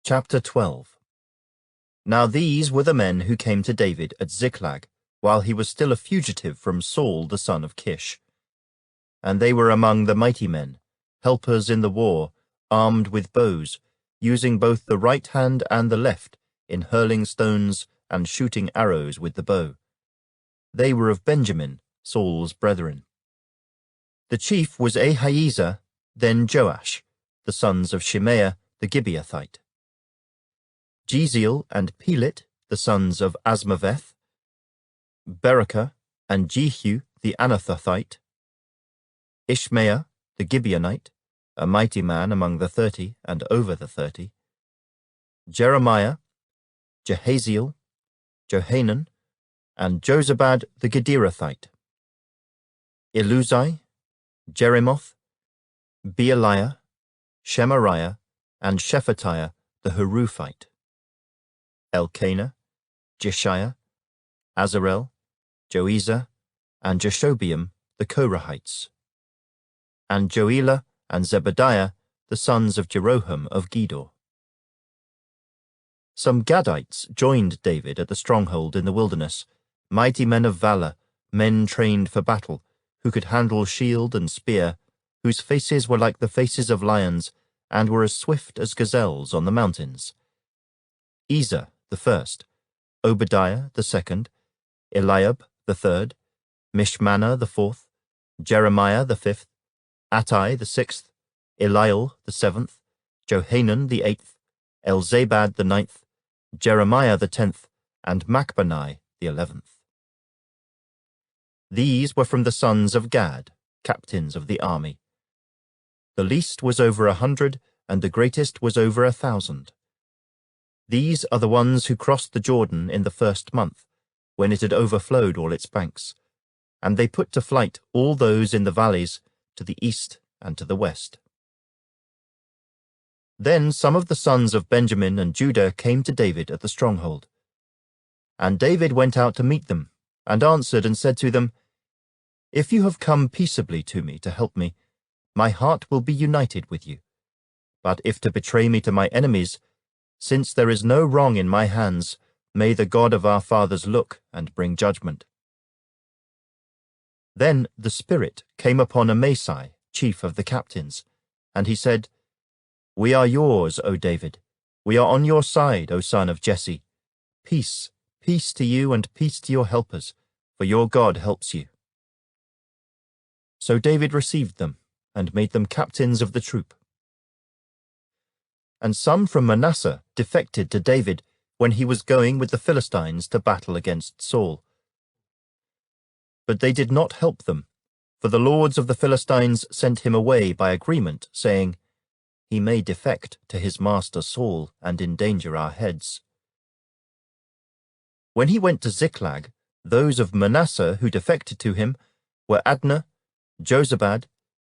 Chapter 12. Now these were the men who came to David at Ziklag, while he was still a fugitive from Saul the son of Kish. And they were among the mighty men, helpers in the war, armed with bows, using both the right hand and the left in hurling stones and shooting arrows with the bow. They were of Benjamin, Saul's brethren. The chief was Ahiezer, then Joash, the sons of Shimea the Gibeathite. Jeziel and Pelet, the sons of Asmaveth. Berakah and Jehu the Anathothite. Ishmael the Gibeonite, a mighty man among the 30 and over the 30. Jeremiah, Jehaziel, Johanan, and Jozabad the Gederathite. Eluzai, Jerimoth, Bealiah, Shemariah, and Shephatiah the Haruphite. Elkanah, Jeshiah, Azarel, Joezer, and Jashobeam the Korahites. And Joelah and Zebadiah the sons of Jeroham of Gedor. Some Gadites joined David at the stronghold in the wilderness, mighty men of valor, men trained for battle, who could handle shield and spear, whose faces were like the faces of lions, and were as swift as gazelles on the mountains. Ezer the first, Obadiah the second, Eliab the third, Mishmannah the fourth, Jeremiah the fifth, Attai the sixth, Eliel the seventh, Johanan the eighth, Elzabad the ninth, Jeremiah the 10th, and Machbanai the 11th. These were from the sons of Gad, captains of the army. The least was over 100, and the greatest was over 1,000. These are the ones who crossed the Jordan in the first month, when it had overflowed all its banks, and they put to flight all those in the valleys to the east and to the west. Then some of the sons of Benjamin and Judah came to David at the stronghold. And David went out to meet them, and answered and said to them, "If you have come peaceably to me to help me, my heart will be united with you. But if to betray me to my enemies, since there is no wrong in my hands, may the God of our fathers look and bring judgment." Then the Spirit came upon Amasai, chief of the captains, and he said, "We are yours, O David. We are on your side, O son of Jesse. Peace, peace to you and peace to your helpers, for your God helps you." So David received them and made them captains of the troop. And some from Manasseh defected to David when he was going with the Philistines to battle against Saul. But they did not help them, for the lords of the Philistines sent him away by agreement, saying, "He may defect to his master Saul and endanger our heads." When he went to Ziklag, those of Manasseh who defected to him were Adnah, Jozabad,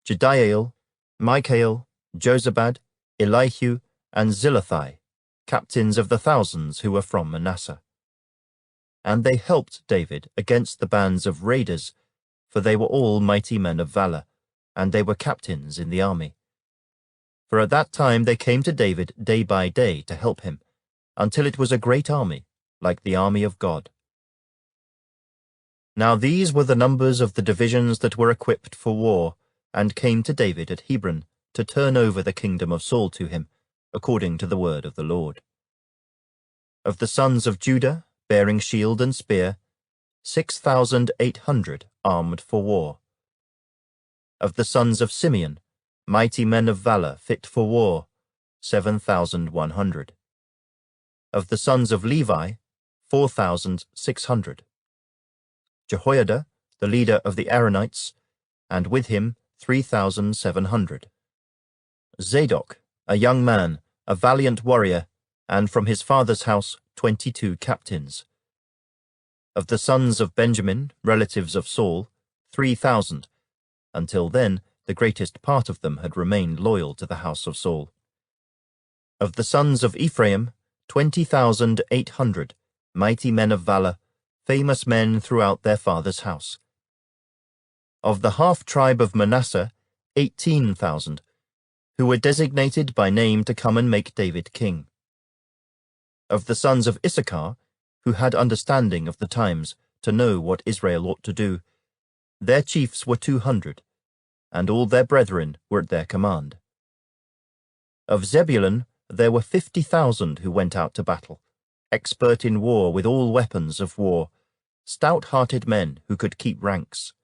Jediael, Michael, Jozabad, Elihu, and Zillethai, captains of the thousands who were from Manasseh. And they helped David against the bands of raiders, for they were all mighty men of valor, and they were captains in the army. For at that time they came to David day by day to help him, until it was a great army, like the army of God. Now these were the numbers of the divisions that were equipped for war, and came to David at Hebron to turn over the kingdom of Saul to him, according to the word of the Lord. Of the sons of Judah, bearing shield and spear, 6,800 armed for war. Of the sons of Simeon, mighty men of valor fit for war, 7,100. Of the sons of Levi, 4,600. Jehoiada, the leader of the Aaronites, and with him 3,700. Zadok, a young man, a valiant warrior, and from his father's house 22 captains. Of the sons of Benjamin, relatives of Saul, 3,000. Until then, the greatest part of them had remained loyal to the house of Saul. Of the sons of Ephraim, 20,800, mighty men of valor, famous men throughout their father's house. Of the half-tribe of Manasseh, 18,000, who were designated by name to come and make David king. Of the sons of Issachar, who had understanding of the times to know what Israel ought to do, their chiefs were 200, and all their brethren were at their command. Of Zebulun there were 50,000 who went out to battle, expert in war with all weapons of war, stout-hearted men who could keep ranks.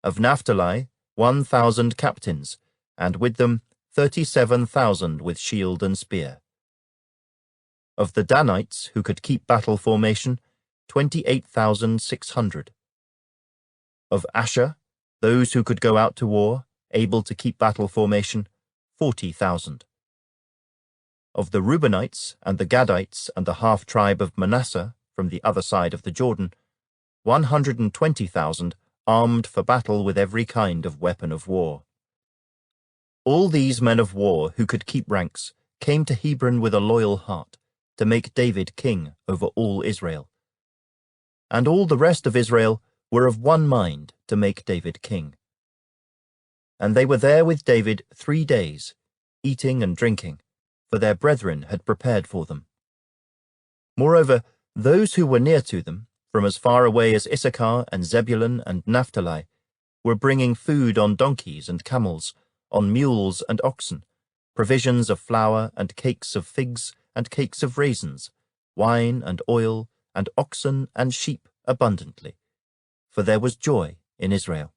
Of Naphtali 1,000 captains, and with them 37,000 with shield and spear. Of the Danites who could keep battle formation, 28,600. Of Asher, those who could go out to war, able to keep battle formation, 40,000. Of the Reubenites and the Gadites and the half-tribe of Manasseh from the other side of the Jordan, 120,000 armed for battle with every kind of weapon of war. All these men of war who could keep ranks came to Hebron with a loyal heart, to make David king over all Israel. And all the rest of Israel were of one mind to make David king. And they were there with David 3 days, eating and drinking, for their brethren had prepared for them. Moreover, those who were near to them, from as far away as Issachar and Zebulun and Naphtali, were bringing food on donkeys and camels, on mules and oxen, provisions of flour and cakes of figs and cakes of raisins, wine and oil, and oxen and sheep abundantly, for there was joy in Israel.